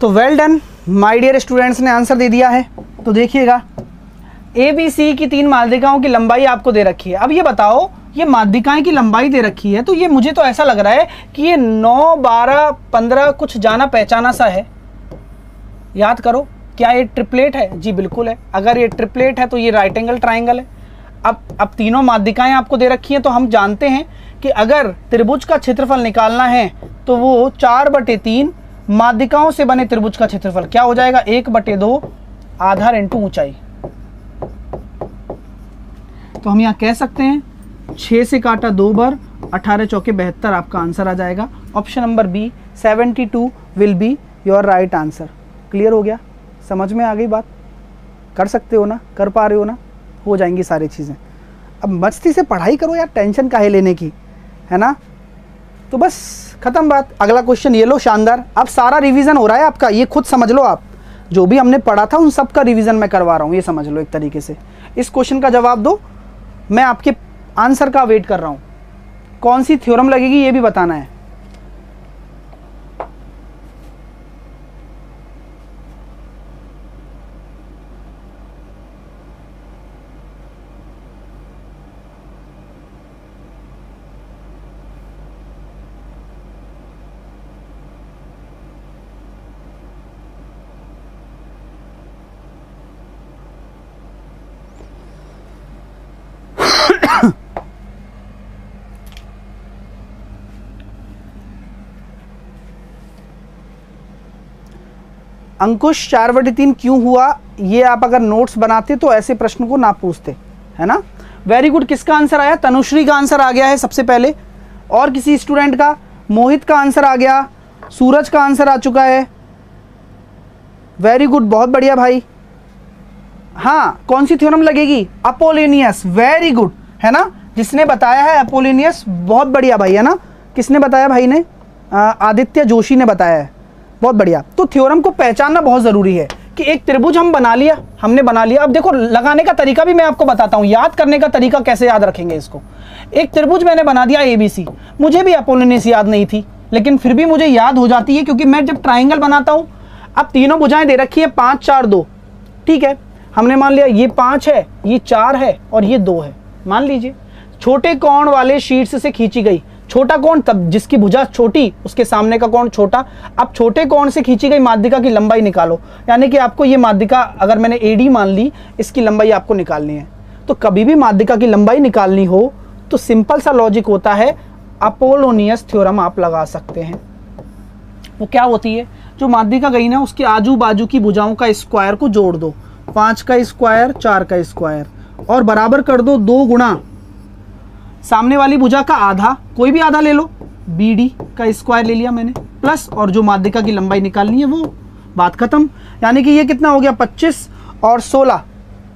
तो well done my dear students ने आंसर दे दिया है। तो देखिएगा, ABC की 3 माध्यिकाओं की लंबाई आपको दे रखी है। अब ये बताओ, ये माध्यिकाएं की लंबाई दे रखी है, तो ये मुझे तो ऐसा लग रहा है कि ये 9, 12, 15 कुछ जाना पहचाना सा है। याद करो, क्या ये ट्रिपलेट है? जी बिल्कुल है। अगर ये ट्रिपलेट है तो ये राइट एंगल ट्राइंगल है। अब तीनों माध्यिकाएं आपको दे रखी हैं, तो हम जानते हैं कि अगर त्रिभुज का क्षेत्रफल निकालना है तो वो 4/3 माध्यिकाओं से बने त्रिभुज का क्षेत्रफल क्या हो जाएगा, 1/2 आधार इंटू ऊंचाई। तो हम यहाँ कह सकते हैं 6 से काटा 2 बार, 18 चौके 72 आपका आंसर आ जाएगा। Option number B 72 will be your right answer. Clear हो गया? समझ में आ गई बात? कर सकते हो ना, कर पा रहे हो ना, हो जाएंगी सारी चीज़ें। अब मस्ती से पढ़ाई करो यार, टेंशन काहे लेने की, है ना। तो बस खत्म बात। अगला क्वेश्चन ये लो, शानदार। अब सारा रिवीजन हो रहा है आपका, ये खुद समझ लो। आप जो भी हमने पढ़ा था उन सब का रिवीजन मैं करवा रहा हूँ, ये समझ लो एक तरीके से। इस क्वेश्चन का जवाब दो, मैं आपके आंसर का वेट कर रहा हूँ। कौन सी थ्योरम लगेगी ये भी बताना है। अंकुश 4/3 क्यों हुआ, ये आप अगर नोट्स बनाते तो ऐसे प्रश्न को ना पूछते, है ना। Very good. किसका आंसर आया? तनुश्री का आंसर आ गया है सबसे पहले। और किसी स्टूडेंट का? मोहित का आंसर आ गया, सूरज का आंसर आ चुका है। वेरी गुड, बहुत बढ़िया भाई। हाँ, कौन सी थ्योरम लगेगी? अपोलोनियस। वेरी गुड, है ना, जिसने बताया है अपोलोनियस, बहुत बढ़िया भाई, है ना। किसने बताया भाई ने? आदित्य जोशी ने बताया है। बहुत बढ़िया। तो थ्योरम को पहचानना बहुत ज़रूरी है कि एक त्रिभुज हम बना लिया, हमने बना लिया। अब देखो लगाने का तरीका भी मैं आपको बताता हूँ, याद करने का तरीका कैसे याद रखेंगे इसको। एक त्रिभुज मैंने बना दिया ABC, मुझे भी अपोलोनियस याद नहीं थी, लेकिन फिर भी मुझे याद हो जाती है क्योंकि मैं जब ट्राइंगल बनाता हूँ, अब तीनों भुजाएं दे रखी है 5 4 2, ठीक है। हमने मान लिया ये 5 है, ये 4 है और ये 2 है। मान लीजिए छोटे कोण वाले शीर्ष से खींची गई, छोटा कोण तब जिसकी भुजा छोटी उसके सामने का कोण छोटा। अब छोटे कोण से खींची गई माध्यिका की लंबाई निकालो, यानी कि आपको ये माध्यिका अगर मैंने AD मान ली, इसकी लंबाई आपको निकालनी है। तो कभी भी माध्यिका की लंबाई निकालनी हो तो सिंपल सा लॉजिक होता है, अपोलोनियस थ्योरम आप लगा सकते हैं। वो क्या होती है? जो माध्यिका गई ना उसके आजू बाजू की भुजाओं का स्क्वायर को जोड़ दो, 5 का स्क्वायर 4 का स्क्वायर, और बराबर कर दो 2 गुणा सामने वाली भुजा का आधा, कोई भी आधा ले लो, BD का स्क्वायर ले लिया मैंने, प्लस और जो माध्यिका की लंबाई निकालनी है वो, बात खत्म। यानी कि ये कितना हो गया? 25 और 16।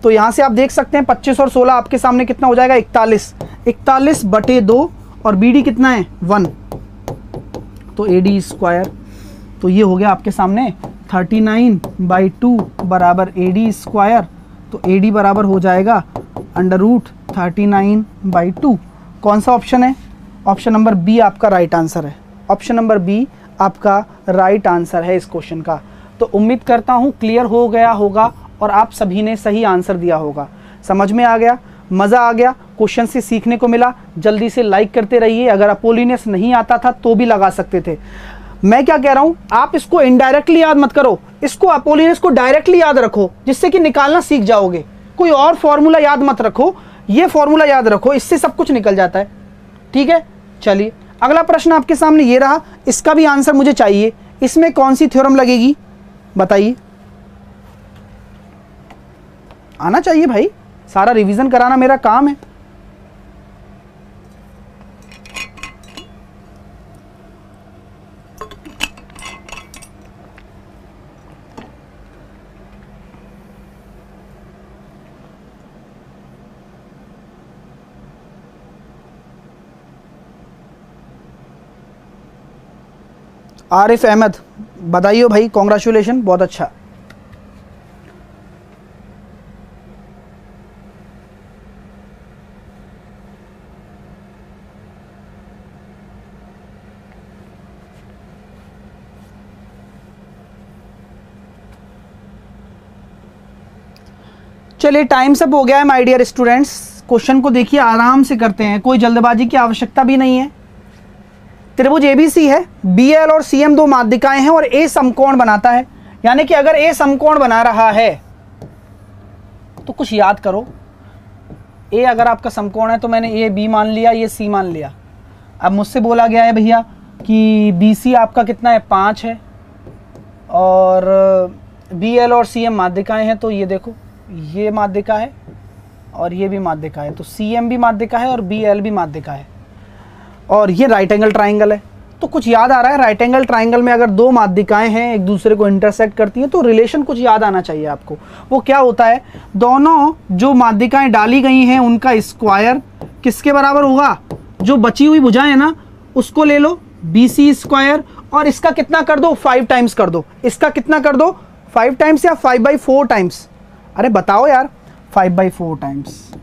तो यहाँ से आप देख सकते हैं 25 और 16 आपके सामने कितना हो जाएगा? 41। 41/2 और BD कितना है? 1। तो AD स्क्वायर, तो ये हो गया आपके सामने 39/2 बराबर AD स्क्वायर। तो AD बराबर हो जाएगा √39/2। कौन सा ऑप्शन है? ऑप्शन नंबर बी आपका राइट आंसर है। ऑप्शन नंबर बी आपका राइट आंसर है इस क्वेश्चन का। तो उम्मीद करता हूँ क्लियर हो गया होगा और आप सभी ने सही आंसर दिया होगा। समझ में आ गया, मज़ा आ गया, क्वेश्चन से सीखने को मिला। जल्दी से लाइक करते रहिए। अगर अपोलोनियस नहीं आता था तो भी लगा सकते थे। मैं क्या कह रहा हूँ, आप इसको इनडायरेक्टली याद मत करो, इसको अपोलोनियस को डायरेक्टली याद रखो, जिससे कि निकालना सीख जाओगे। कोई और फॉर्मूला याद मत रखो, ये फॉर्मूला याद रखो, इससे सब कुछ निकल जाता है। ठीक है, चलिए अगला प्रश्न आपके सामने ये रहा, इसका भी आंसर मुझे चाहिए। इसमें कौन सी थ्योरम लगेगी बताइए? आना चाहिए भाई, सारा रिवीजन कराना मेरा काम है। आरिफ अहमद, बधाई हो भाई, कॉन्ग्रेचुलेशन, बहुत अच्छा। चलिए टाइम सब हो गया है माय डियर स्टूडेंट्स। क्वेश्चन को देखिए, आराम से करते हैं, कोई जल्दबाजी की आवश्यकता भी नहीं है। त्रिभुज ABC है, BL और CM दो माध्यिकाएं हैं और A समकोण बनाता है। यानी कि अगर A समकोण बना रहा है तो कुछ याद करो। A अगर आपका समकोण है तो मैंने A B मान लिया, ये C मान लिया। अब मुझसे बोला गया है भैया कि BC आपका कितना है? 5 है, और BL और CM माध्यिकाएं हैं। तो ये देखो, ये माध्यिका है और ये भी माध्यिका है, तो CM भी माध्यिका है और BL भी माध्यिका है, और ये राइट एंगल ट्राइंगल है। तो कुछ याद आ रहा है? राइट एंगल ट्राइंगल में अगर दो माध्यिकाएं हैं एक दूसरे को इंटरसेक्ट करती हैं तो रिलेशन कुछ याद आना चाहिए आपको। वो क्या होता है? दोनों जो माध्यिकाएं डाली गई हैं उनका स्क्वायर किसके बराबर होगा? जो बची हुई भुजाएं है ना उसको ले लो, BC स्क्वायर, और इसका कितना कर दो? 5 टाइम्स कर दो। इसका कितना कर दो? 5 टाइम्स या 5/4 टाइम्स? अरे बताओ यार, 5/4 टाइम्स।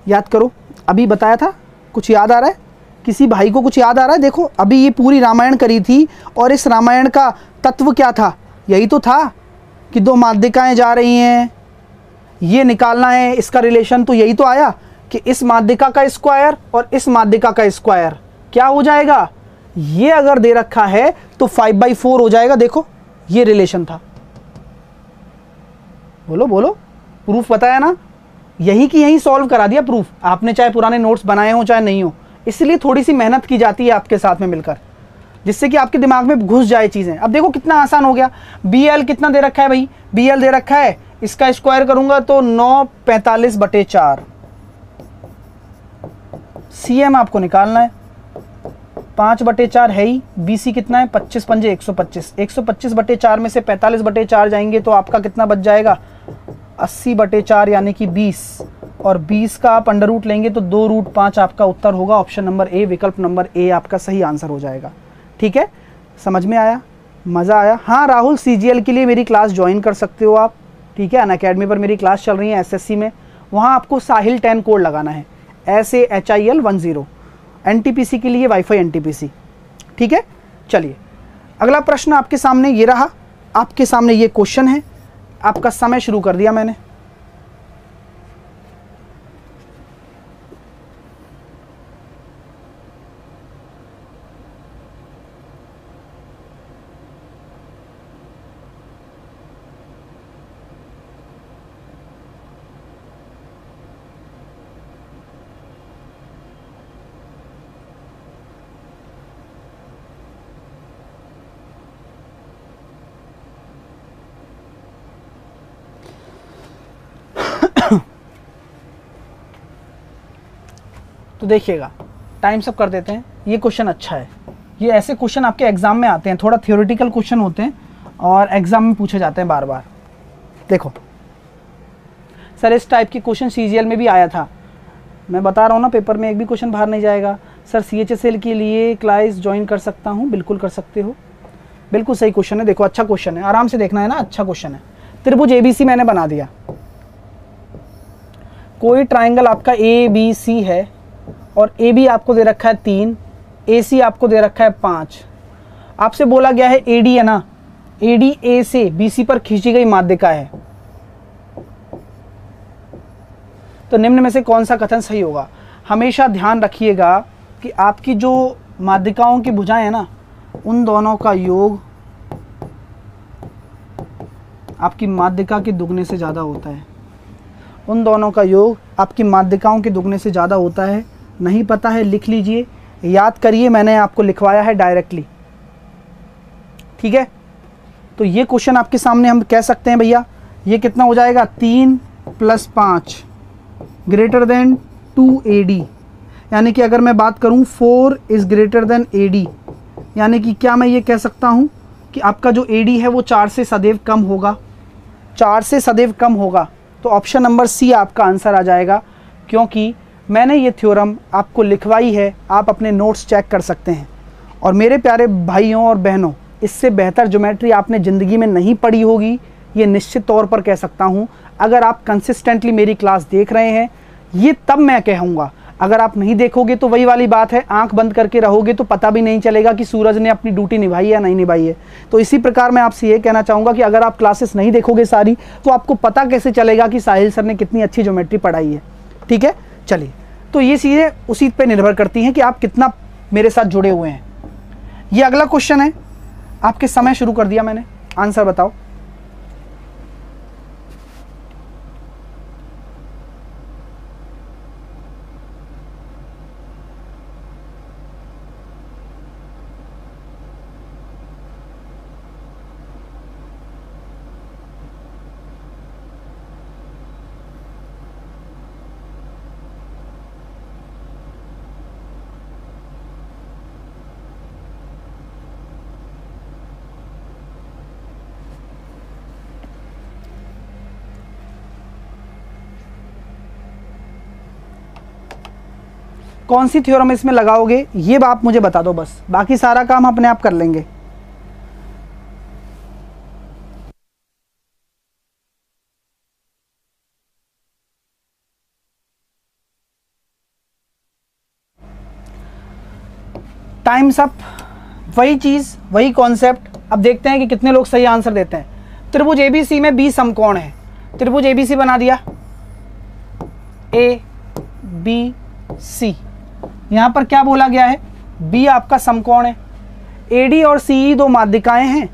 याद करो, अभी बताया था, कुछ याद आ रहा है? किसी भाई को कुछ याद आ रहा है? देखो अभी ये पूरी रामायण करी थी और इस रामायण का तत्व क्या था? यही तो था कि दो माध्यिकाएं जा रही हैं, ये निकालना है इसका रिलेशन। तो यही तो आया कि इस माध्यिका का स्क्वायर और इस माध्यिका का स्क्वायर क्या हो जाएगा? ये अगर दे रखा है तो 5/4 हो जाएगा। देखो ये रिलेशन था। बोलो बोलो, प्रूफ बताया ना, यही कि यही सॉल्व करा दिया प्रूफ। आपने चाहे पुराने नोट्स बनाए हो चाहे नहीं हो, इसलिए थोड़ी सी मेहनत की जाती है आपके साथ में मिलकर, जिससे कि आपके दिमाग में घुस जाए चीजें। अब देखो कितना आसान हो गया। BL कितना दे रखा है भाई? BL दे रखा है, इसका स्क्वायर करूंगा तो 9/45/4। CM आपको निकालना है, 5/4 है ही। BC कितना है? 25 पंजे 125। 125/4 में से 45/4 जाएंगे तो आपका कितना बच जाएगा? 80/4 यानी कि 20। और 20 का आप अंडर रूट लेंगे तो 2√5 आपका उत्तर होगा। ऑप्शन नंबर ए, विकल्प नंबर ए आपका सही आंसर हो जाएगा। ठीक है, समझ में आया, मज़ा आया? हाँ राहुल, CGL के लिए मेरी क्लास ज्वाइन कर सकते हो आप। ठीक है, अनअकैडमी पर मेरी क्लास चल रही है SSC में, वहाँ आपको साहिल 10 कोड लगाना है, SAHIL10। NTPC के लिए वाईफाई NTPC। ठीक है, चलिए अगला प्रश्न आपके सामने ये रहा। आपके सामने ये क्वेश्चन है, आपका समय शुरू कर दिया मैंने। तो देखिएगा, टाइम सब कर देते हैं। ये क्वेश्चन अच्छा है, ये ऐसे क्वेश्चन आपके एग्जाम में आते हैं, थोड़ा थियोरेटिकल क्वेश्चन होते हैं और एग्जाम में पूछे जाते हैं बार बार। देखो सर, इस टाइप के क्वेश्चन CGL में भी आया था, मैं बता रहा हूँ ना, पेपर में एक भी क्वेश्चन बाहर नहीं जाएगा। सर CHSL के लिए क्लास ज्वाइन कर सकता हूँ? बिल्कुल कर सकते हो, बिल्कुल सही क्वेश्चन है। देखो अच्छा क्वेश्चन है, आराम से देखना है ना, अच्छा क्वेश्चन है। त्रिभुज ABC मैंने बना दिया, कोई ट्राइंगल आपका ABC है और AB आपको दे रखा है 3, AC आपको दे रखा है 5। आपसे बोला गया है AD है ना, AD A से BC पर खींची गई माध्यिका है, तो निम्न में से कौन सा कथन सही होगा? हमेशा ध्यान रखिएगा कि आपकी जो माध्यिकाओं की भुजाएं हैं ना, उन दोनों का योग आपकी माध्यिका के दुगने से ज़्यादा होता है। उन दोनों का योग आपकी माध्यिकाओं के दुगने से ज़्यादा होता है। नहीं पता है लिख लीजिए, याद करिए, मैंने आपको लिखवाया है डायरेक्टली। ठीक है, तो ये क्वेश्चन आपके सामने हम कह सकते हैं भैया, ये कितना हो जाएगा? 3 + 5 ग्रेटर देन 2AD। यानी कि अगर मैं बात करूं 4 इज़ ग्रेटर देन AD, यानी कि क्या मैं ये कह सकता हूं कि आपका जो AD है वो 4 से सदैव कम होगा, 4 से सदैव कम होगा। तो ऑप्शन नंबर C आपका आंसर आ जाएगा, क्योंकि मैंने ये थ्योरम आपको लिखवाई है, आप अपने नोट्स चेक कर सकते हैं। और मेरे प्यारे भाइयों और बहनों, इससे बेहतर ज्योमेट्री आपने ज़िंदगी में नहीं पढ़ी होगी, ये निश्चित तौर पर कह सकता हूँ। अगर आप कंसिस्टेंटली मेरी क्लास देख रहे हैं, ये तब मैं कहूँगा। अगर आप नहीं देखोगे तो वही वाली बात है, आंख बंद करके रहोगे तो पता भी नहीं चलेगा कि सूरज ने अपनी ड्यूटी निभाई या नहीं निभाई है। तो इसी प्रकार मैं आपसे ये कहना चाहूँगा कि अगर आप क्लासेस नहीं देखोगे सारी, तो आपको पता कैसे चलेगा कि साहिल सर ने कितनी अच्छी ज्योमेट्री पढ़ाई है। ठीक है, चलिए, तो ये चीज़ें उसी पे निर्भर करती हैं कि आप कितना मेरे साथ जुड़े हुए हैं। ये अगला क्वेश्चन है, आपके समय शुरू कर दिया मैंने, आंसर बताओ। कौन सी थ्योरम इसमें लगाओगे ये आप मुझे बता दो, बस बाकी सारा काम अपने आप कर लेंगे। टाइम्स अप, वही चीज वही कॉन्सेप्ट। अब देखते हैं कि कितने लोग सही आंसर देते हैं। त्रिभुज ABC में 20 समकोण है, त्रिभुज ABC बना दिया, ABC। यहाँ पर क्या बोला गया है? B आपका समकोण है, AD और CE दो माध्यिकाएं हैं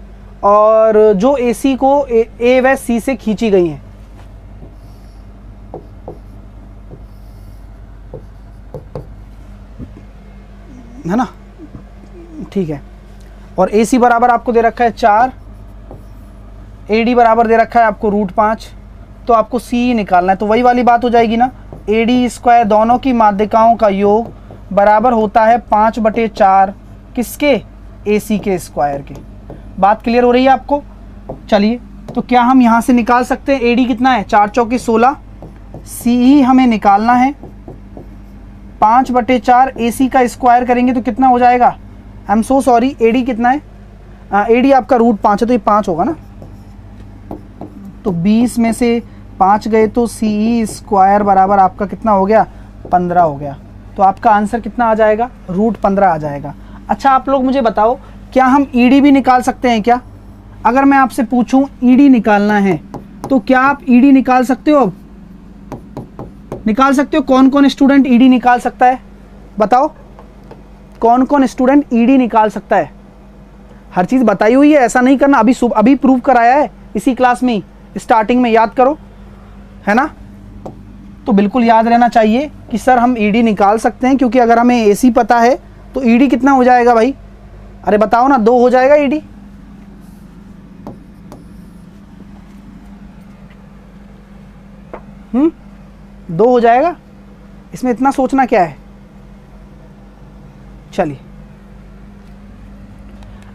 और जो AC को A व C से खींची गई हैं। है ना, ठीक है। और AC बराबर आपको दे रखा है 4, AD बराबर दे रखा है आपको √5, तो आपको CE निकालना है। तो वही वाली बात हो जाएगी ना, AD² दोनों की माध्यिकाओं का योग बराबर होता है 5/4 किसके? AC के स्क्वायर के। बात क्लियर हो रही है आपको? चलिए, तो क्या हम यहाँ से निकाल सकते हैं AD कितना है? 4 चौके 16, CE हमें निकालना है, 5/4 AC का स्क्वायर करेंगे तो कितना हो जाएगा? I am so sorry, AD कितना है? AD आपका √5 है तो ये 5 होगा ना, तो 20 में से 5 गए तो CE स्क्वायर बराबर आपका कितना हो गया? 15 हो गया। तो आपका आंसर कितना आ जाएगा? √15 आ जाएगा। अच्छा आप लोग मुझे बताओ, क्या हम ED भी निकाल सकते हैं क्या? अगर मैं आपसे पूछूं ED निकालना है तो क्या आप ED निकाल सकते हो? निकाल सकते हो? कौन कौन स्टूडेंट ED निकाल सकता है? बताओ कौन कौन स्टूडेंट ED निकाल सकता है? हर चीज़ बताई हुई है, ऐसा नहीं करना। अभी प्रूव कराया है इसी क्लास में, स्टार्टिंग में, याद करो, है ना? तो बिल्कुल याद रहना चाहिए कि सर हम ED निकाल सकते हैं, क्योंकि अगर हमें AC पता है तो ED कितना हो जाएगा भाई? अरे बताओ ना, 2 हो जाएगा ED। हम्म, 2 हो जाएगा, इसमें इतना सोचना क्या है। चलिए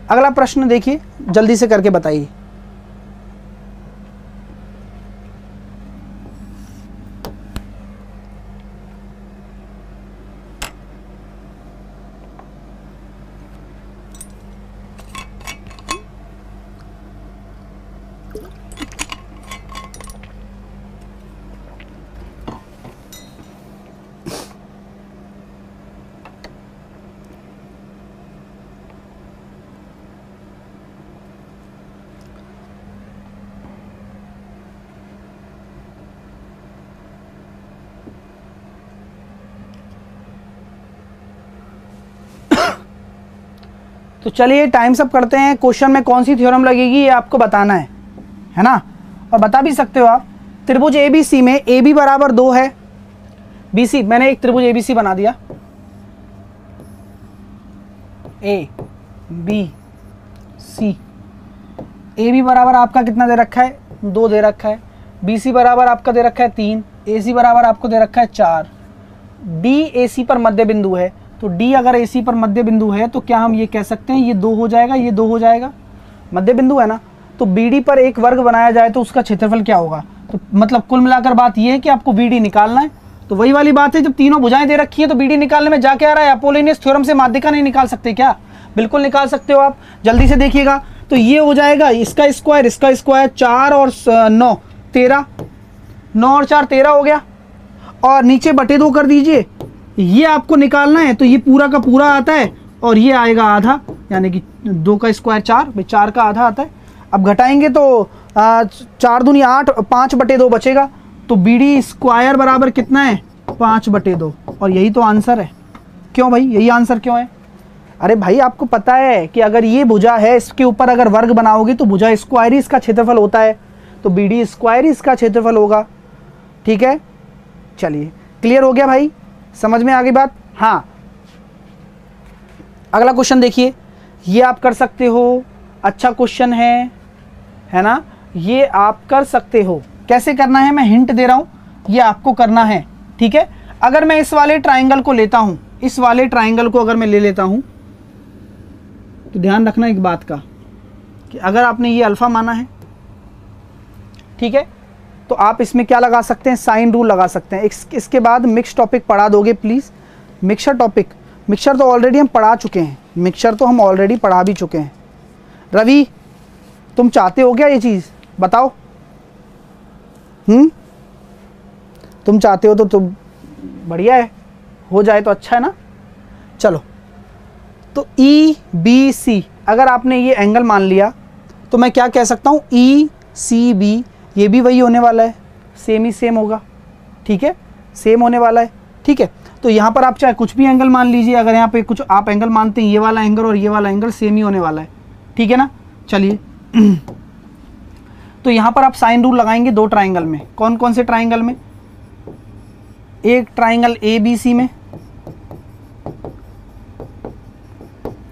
अगला प्रश्न देखिए, जल्दी से करके बताइए। तो चलिए टाइम सब करते हैं। क्वेश्चन में कौन सी थ्योरम लगेगी ये आपको बताना है ना? और बता भी सकते हो आप। त्रिभुज ABC में AB बराबर 2 है, BC, मैंने एक त्रिभुज ABC बना दिया, ABC, AB बराबर आपका कितना दे रखा है? 2 दे रखा है। BC बराबर आपका दे रखा है 3, AC बराबर आपको दे रखा है 4। D AC पर मध्य बिंदु है, तो D अगर AC पर मध्य बिंदु है तो क्या हम ये कह सकते हैं ये 2 हो जाएगा, ये 2 हो जाएगा, मध्य बिंदु है ना? तो BD पर एक वर्ग बनाया जाए तो उसका क्षेत्रफल क्या होगा? तो मतलब कुल मिलाकर बात ये है कि आपको BD निकालना है। तो वही वाली बात है, जब तीनों भुजाएं दे रखी है तो BD निकालने में जा क्या रहा है? अपोलोनियस थ्योरम से माध्यिका नहीं निकाल सकते क्या? बिल्कुल निकाल सकते हो आप, जल्दी से देखिएगा। तो ये हो जाएगा इसका स्क्वायर, 4 और 9 13, 9 और 4 13 हो गया, और नीचे बटे 2 कर दीजिए। ये आपको निकालना है तो ये पूरा का पूरा आता है और ये आएगा आधा, यानी कि 2 का स्क्वायर 4, भाई 4 का आधा आता है। अब घटाएंगे तो 4 दूनी 8, 5/2 बचेगा। तो BD स्क्वायर बराबर कितना है? 5/2, और यही तो आंसर है। क्यों भाई, यही आंसर क्यों है? अरे भाई आपको पता है कि अगर ये भुजा है, इसके ऊपर अगर वर्ग बनाओगे तो भुजा स्क्वायर ही इसका क्षेत्रफल होता है, तो BD स्क्वायर ही इसका क्षेत्रफल होगा। ठीक है, चलिए क्लियर हो गया भाई, समझ में आ गई बात? हाँ, अगला क्वेश्चन देखिए, ये आप कर सकते हो, अच्छा क्वेश्चन है ना? ये आप कर सकते हो। कैसे करना है मैं हिंट दे रहा हूं, ये आपको करना है। ठीक है, अगर मैं इस वाले ट्राइंगल को लेता हूं, इस वाले ट्राइंगल को अगर मैं ले लेता हूं, तो ध्यान रखना एक बात का कि अगर आपने ये अल्फा माना है, ठीक है, तो आप इसमें क्या लगा सकते हैं? साइन रूल लगा सकते हैं। इसके बाद मिक्स टॉपिक पढ़ा दोगे प्लीज़। मिक्सर टॉपिक, मिक्सर तो ऑलरेडी हम पढ़ा चुके हैं, मिक्सर तो हम ऑलरेडी पढ़ा भी चुके हैं। रवि तुम चाहते हो क्या ये चीज़? बताओ। तुम चाहते हो तो बढ़िया है, हो जाए तो अच्छा है ना। चलो, तो EBC अगर आपने ये एंगल मान लिया तो मैं क्या कह सकता हूँ? ECB, ये भी वही होने वाला है, सेम ही सेम होगा। ठीक है, सेम होने वाला है। ठीक है, तो यहाँ पर आप चाहे कुछ भी एंगल मान लीजिए, अगर यहाँ पे कुछ आप एंगल मानते हैं, ये वाला एंगल और ये वाला एंगल सेम ही होने वाला है। ठीक है ना, चलिए तो यहाँ पर आप साइन रूल लगाएंगे 2 ट्राइंगल में। कौन कौन से ट्राइंगल में? एक ट्राइंगल ABC में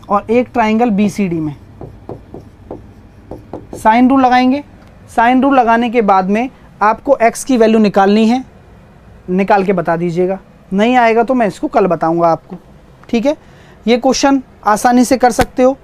और एक ट्राइंगल BCD में। साइन रूल लगाएंगे। साइन रूल लगाने के बाद में आपको x की वैल्यू निकालनी है, निकाल के बता दीजिएगा। नहीं आएगा तो मैं इसको कल बताऊंगा आपको। ठीक है, ये क्वेश्चन आसानी से कर सकते हो।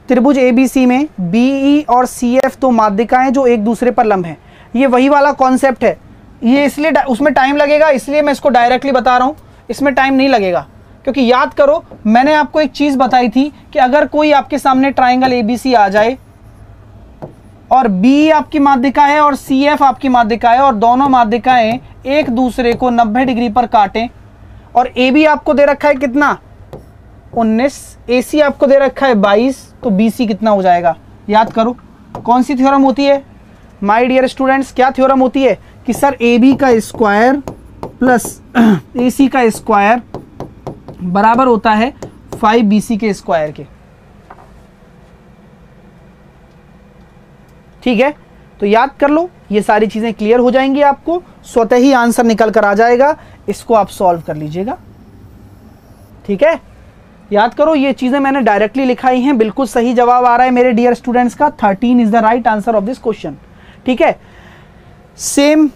त्रिभुज ABC में BE और CF 2 माध्यिकाएं जो एक दूसरे पर लंब हैं। ये वही वाला कॉन्सेप्ट है ये इसलिए उसमें टाइम लगेगा, इसलिए मैं इसको डायरेक्टली बता रहा हूँ, इसमें टाइम नहीं लगेगा। क्योंकि याद करो मैंने आपको एक चीज़ बताई थी कि अगर कोई आपके सामने ट्राइंगल ABC आ जाए और B आपकी माध्यिका है और CF आपकी माध्यिका है और दोनों माध्यिकाएं एक दूसरे को 90 डिग्री पर काटें और AB आपको दे रखा है कितना 19, AC आपको दे रखा है 22, तो BC कितना हो जाएगा? याद करो कौन सी थ्योरम होती है माय डियर स्टूडेंट्स, क्या थ्योरम होती है कि सर AB का स्क्वायर प्लस AC का स्क्वायर बराबर होता है 5BC के स्क्वायर के। ठीक है, तो याद कर लो, ये सारी चीजें क्लियर हो जाएंगी, आपको स्वतः ही आंसर निकल कर आ जाएगा, इसको आप सॉल्व कर लीजिएगा। ठीक है, याद करो ये चीजें मैंने डायरेक्टली लिखाई हैं, बिल्कुल सही जवाब आ रहा है मेरे डियर स्टूडेंट्स का, 13 is the right answer of this question. ठीक है, सेम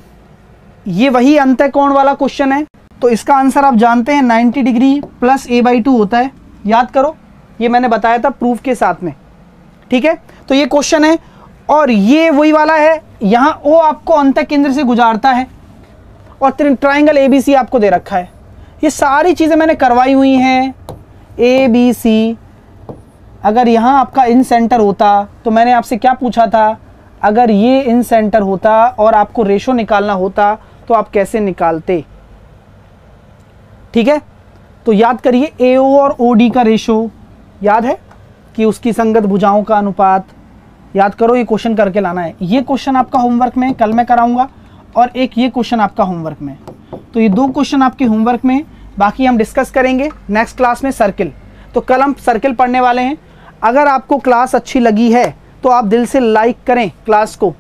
ये वही अंतःकोण वाला क्वेश्चन है, तो इसका आंसर आप जानते हैं 90 डिग्री प्लस a/2 होता है। याद करो ये मैंने बताया था प्रूफ के साथ में। ठीक है, तो ये क्वेश्चन है और ये वही वाला है, यहां O आपको अंतः केंद्र से गुजारता है और ट्राइंगल ABC आपको दे रखा है। ये सारी चीजें मैंने करवाई हुई हैं। ABC अगर यहां आपका इन सेंटर होता तो मैंने आपसे क्या पूछा था, अगर ये इन सेंटर होता और आपको रेशो निकालना होता तो आप कैसे निकालते? ठीक है, तो याद करिए AO और OD का रेशो याद है कि उसकी संगत भुजाओं का अनुपात। याद करो ये क्वेश्चन करके लाना है। ये क्वेश्चन आपका होमवर्क में कल मैं कराऊंगा और एक ये क्वेश्चन आपका होमवर्क में, तो ये 2 क्वेश्चन आपके होमवर्क में, बाकी हम डिस्कस करेंगे नेक्स्ट क्लास में सर्किल। तो कल हम सर्किल पढ़ने वाले हैं। अगर आपको क्लास अच्छी लगी है तो आप दिल से लाइक करें क्लास को,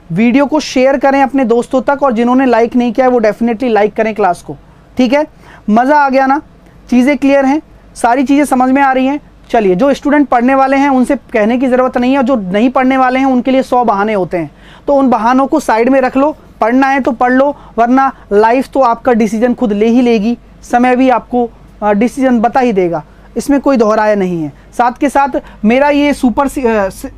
वीडियो को शेयर करें अपने दोस्तों तक, और जिन्होंने लाइक नहीं किया है वो डेफिनेटली लाइक करें क्लास को। ठीक है, मज़ा आ गया ना, चीज़ें क्लियर हैं, सारी चीज़ें समझ में आ रही हैं। चलिए, जो स्टूडेंट पढ़ने वाले हैं उनसे कहने की ज़रूरत नहीं है, और जो नहीं पढ़ने वाले हैं उनके लिए 100 बहाने होते हैं, तो उन बहानों को साइड में रख लो। पढ़ना है तो पढ़ लो, वरना लाइफ तो आपका डिसीजन खुद ले ही लेगी, समय भी आपको डिसीजन बता ही देगा, इसमें कोई दोहराया नहीं है। साथ के साथ मेरा ये सुपर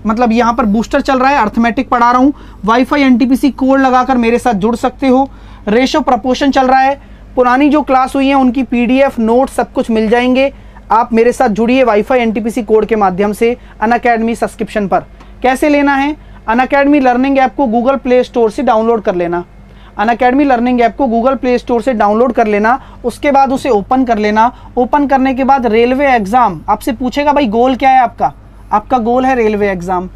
मतलब यहाँ पर बूस्टर चल रहा है, अर्थमेटिक पढ़ा रहा हूँ, वाईफाई NTPC कोड लगाकर मेरे साथ जुड़ सकते हो। रेशो प्रपोर्शन चल रहा है, पुरानी जो क्लास हुई है उनकी PDF नोट सब कुछ मिल जाएंगे। आप मेरे साथ जुड़िए वाईफाई NTPC कोड के माध्यम से अनअकैडमी सब्सक्रिप्शन पर। कैसे लेना है? अनअकैडमी लर्निंग ऐप को गूगल प्ले स्टोर से डाउनलोड कर लेना। अनअकैडमी लर्निंग ऐप को गूगल प्ले स्टोर से डाउनलोड कर लेना, उसके बाद उसे ओपन कर लेना। ओपन करने के बाद रेलवे एग्ज़ाम आपसे पूछेगा भाई गोल क्या है आपका, आपका गोल है रेलवे एग्ज़ाम।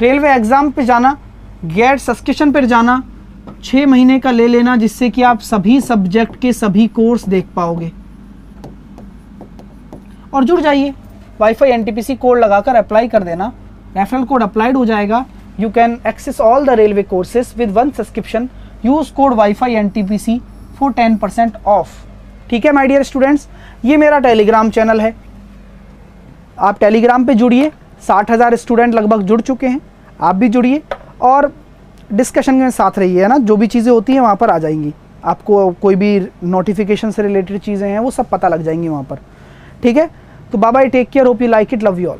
रेलवे एग्ज़ाम पे जाना, गेट सब्सक्रिप्शन पर जाना, 6 महीने का ले लेना, जिससे कि आप सभी सब्जेक्ट के सभी कोर्स देख पाओगे, और जुड़ जाइए। वाईफाई NTPC कोड लगाकर अप्लाई कर देना, रेफरल कोड अप्लाइड हो जाएगा। You can access all the railway courses with 1 subscription. Use code wifi NTPC for 10% off. ठीक है माय डियर स्टूडेंट्स, ये मेरा टेलीग्राम चैनल है, आप टेलीग्राम पे जुड़िए। 60,000 स्टूडेंट लगभग जुड़ चुके हैं, आप भी जुड़िए और डिस्कशन में साथ रहिए, है ना। जो भी चीज़ें होती हैं वहाँ पर आ जाएंगी, आपको कोई भी नोटिफिकेशन से रिलेटेड चीज़ें हैं वो सब पता लग जाएंगी वहाँ पर। ठीक है, तो bye bye, take care, hope you like it, love you all.